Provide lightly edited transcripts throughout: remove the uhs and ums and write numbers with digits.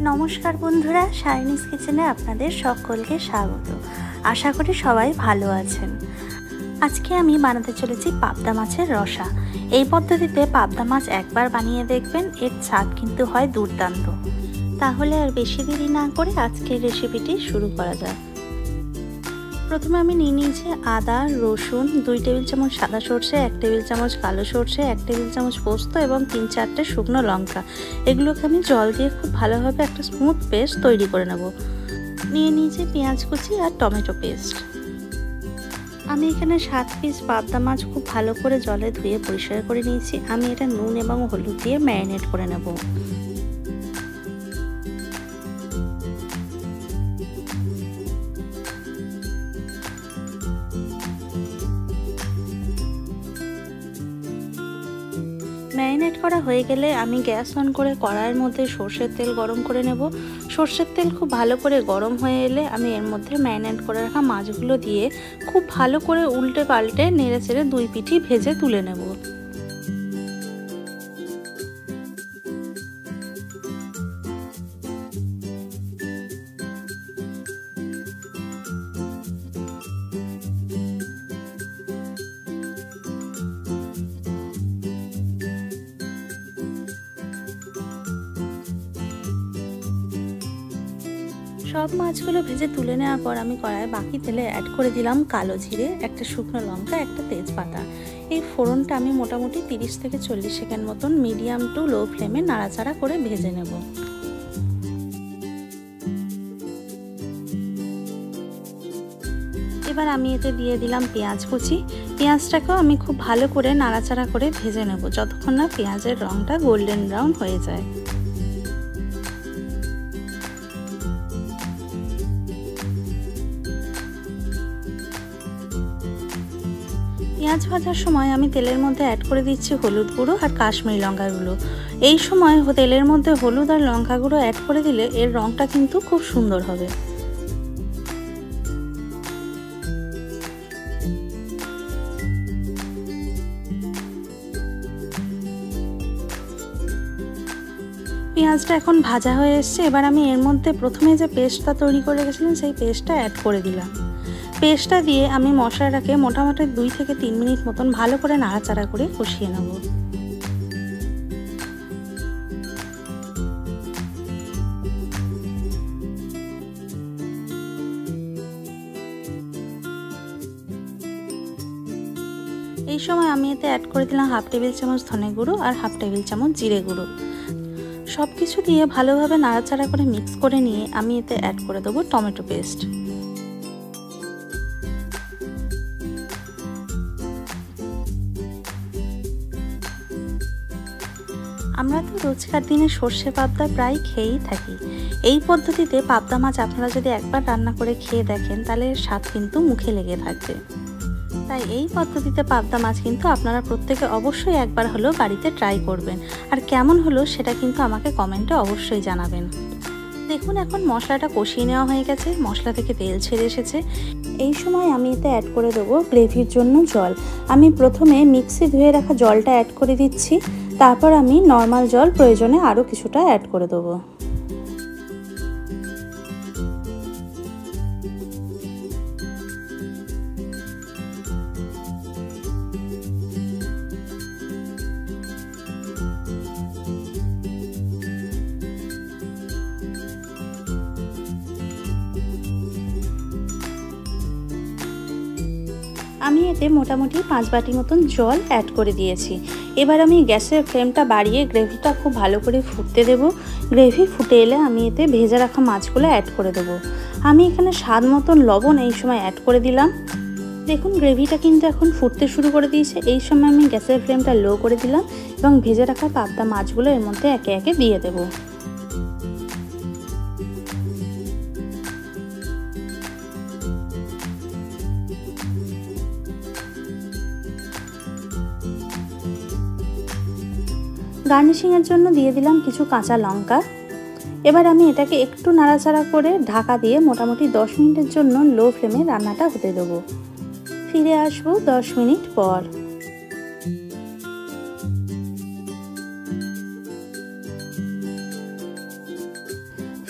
নমস্কার বন্ধুরা, শাইনিস কিচেনে আপনাদের সকলকে স্বাগত। আশা করি সবাই ভালো আছেন। আজকে আমি বানাতে চলেছি পাবদা মাছের রসা। এই পদ্ধতিতে পাবদা মাছ একবার বানিয়ে দেখবেন, এর স্বাদ কিন্তু হয় দুর্দান্ত। তাহলে আর বেশি দেরি না করে আজকের রেসিপিটি শুরু করা যাক। প্রথমে আমি নিয়ে নিয়েছি আদা, রসুন, 2 টেবিল চামচ সাদা সর্ষে, 1 টেবিল চামচ কালো সর্ষে, 1 টেবিল চামচ পোস্ত এবং 3-4টে শুকনো লঙ্কা। এগুলোকে আমি জল দিয়ে খুব ভালোভাবে একটা স্মুথ পেস্ট তৈরি করে নেব। নিয়ে নিয়েছি পেঁয়াজ কুচি আর টমেটো পেস্ট। আমি এখানে 7 পিস পাবদা মাছ খুব ভালো করে জলে ধুয়ে পরিষ্কার করে নিয়েছি। আমি এটা নুন এবং হলুদ দিয়ে ম্যারিনেট করে নেব। ম্যারিনেট করা হয়ে গেলে আমি গ্যাস অন করে কড়াইয়ের মধ্যে সর্ষের তেল গরম করে নেব। সর্ষের তেল খুব ভালো করে গরম হয়ে এলে আমি এর মধ্যে ম্যারিনেট করে রাখা মাছগুলো দিয়ে খুব ভালো করে উল্টে পাল্টে নেড়ে চেড়ে 2 পিঠই ভেজে তুলে নেব। সব মাছগুলো ভেজে তুলে নেওয়ার পর আমি কড়াইয়ে বাকি তেলে অ্যাড করে দিলাম কালো জিরে, একটা শুকনো লঙ্কা, একটা তেজপাতা। এই ফোড়নটা আমি মোটামুটি 30 থেকে 40 সেকেন্ড মতন মিডিয়াম টু লো ফ্লেমে নাড়াচাড়া করে ভেজে নেব। এবার আমি এতে দিয়ে দিলাম পেঁয়াজ কুচি। পেঁয়াজটাকেও আমি খুব ভালো করে নাড়াচাড়া করে ভেজে নেব যতক্ষণ না পেঁয়াজের রঙটা গোল্ডেন ব্রাউন হয়ে যায়। পেঁয়াজ ভাজার সময় আমি তেলের মধ্যে অ্যাড করে দিচ্ছি হলুদ গুঁড়ো আর কাশ্মীরি লঙ্কা গুঁড়ো। এই সময় তেলের মধ্যে হলুদ আর লঙ্কা গুঁড়ো অ্যাড করে দিলে এর রঙটা কিন্তু খুব সুন্দর হবে। পেঁয়াজটা এখন ভাজা হয়ে এসছে। এবার আমি এর মধ্যে প্রথমে যে পেস্টটা তৈরি করে রেখেছিলাম সেই পেস্টটা অ্যাড করে দিলাম। পেস্টটা দিয়ে আমি মশলাটাকে মোটামুটি 2 থেকে 3 মিনিট মতন ভালো করে নাড়াচাড়া করে কষিয়ে নেব। এই সময় আমি এতে অ্যাড করে দিলাম 1/2 টেবিল চামচ ধনে গুঁড়ো আর 1/2 টেবিল চামচ জিরে গুঁড়ো। সব কিছু দিয়ে ভালোভাবে নাড়াচাড়া করে মিক্স করে নিয়ে আমি এতে অ্যাড করে দেবো টমেটো পেস্ট। আমরা তো রোজকার দিনে সর্ষে পাবদা প্রায় খেয়েই থাকি। এই পদ্ধতিতে পাবদা মাছ আপনারা যদি একবার রান্না করে খেয়ে দেখেন তাহলে স্বাদ কিন্তু মুখে লেগে থাকবে। তাই এই পদ্ধতিতে পাবদা মাছ কিন্তু আপনারা প্রত্যেকে অবশ্যই একবার হলেও বাড়িতে ট্রাই করবেন। আর কেমন হলো সেটা কিন্তু আমাকে কমেন্টে অবশ্যই জানাবেন। দেখুন এখন মশলাটা কষিয়ে নেওয়া হয়ে গেছে, মশলা থেকে তেল ছেড়ে এসেছে। এই সময় আমি এতে অ্যাড করে দেবো গ্রেভির জন্য জল। আমি প্রথমে মিক্সি ধুয়ে রাখা জলটা অ্যাড করে দিচ্ছি, তারপর আমি নর্মাল জল প্রয়োজনে আরও কিছুটা অ্যাড করে দেবো। আমি এতে মোটামুটি 5 বাটি মতন জল অ্যাড করে দিয়েছি। এবার আমি গ্যাসের ফ্লেমটা বাড়িয়ে গ্রেভিটা খুব ভালো করে ফুটতে দেব। গ্রেভি ফুটে এলে আমি এতে ভেজে রাখা মাছগুলো অ্যাড করে দেব। আমি এখানে স্বাদ মতন লবণ এই সময় অ্যাড করে দিলাম। দেখুন গ্রেভিটা কিন্তু এখন ফুটতে শুরু করে দিয়েছে। এই সময় আমি গ্যাসের ফ্লেমটা লো করে দিলাম এবং ভেজে রাখা পাবদা মাছগুলো এর মধ্যে একে একে দিয়ে দেবো। গার্নিশিংয়ের জন্য দিয়ে দিলাম কিছু কাঁচা লঙ্কা। এবার আমি এটাকে একটু নাড়াচাড়া করে ঢাকা দিয়ে মোটামুটি 10 মিনিটের জন্য লো ফ্লেমে রান্নাটা হতে দেবো। ফিরে আসবো 10 মিনিট পর।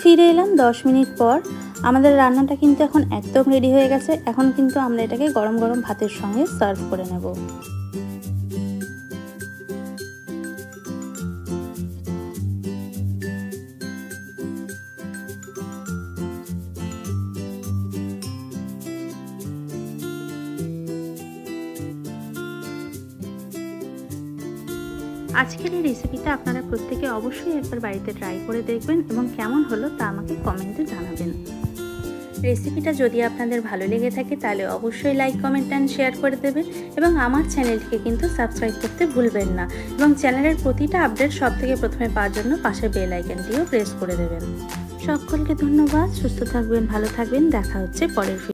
ফিরে এলাম 10 মিনিট পর। আমাদের রান্নাটা কিন্তু এখন একদম রেডি হয়ে গেছে। এখন কিন্তু আমরা এটাকে গরম গরম ভাতের সঙ্গে সার্ভ করে নেব। আজকের এই রেসিপিটা আপনারা প্রত্যেকে অবশ্যই একবার বাড়িতে ট্রাই করে দেখবেন এবং কেমন হলো তা আমাকে কমেন্টে জানাবেন। রেসিপিটা যদি আপনাদের ভালো লেগে থাকে তাহলে অবশ্যই লাইক, কমেন্ট অ্যান্ড শেয়ার করে দেবেন এবং আমার চ্যানেলটিকে কিন্তু সাবস্ক্রাইব করতে ভুলবেন না এবং চ্যানেলের প্রতিটা আপডেট সবথেকে প্রথমে পাওয়ার জন্য পাশের বেল আইকনটিও প্রেস করে দেবেন। সকলকে ধন্যবাদ। সুস্থ থাকবেন, ভালো থাকবেন। দেখা হচ্ছে পরের ভিডিও।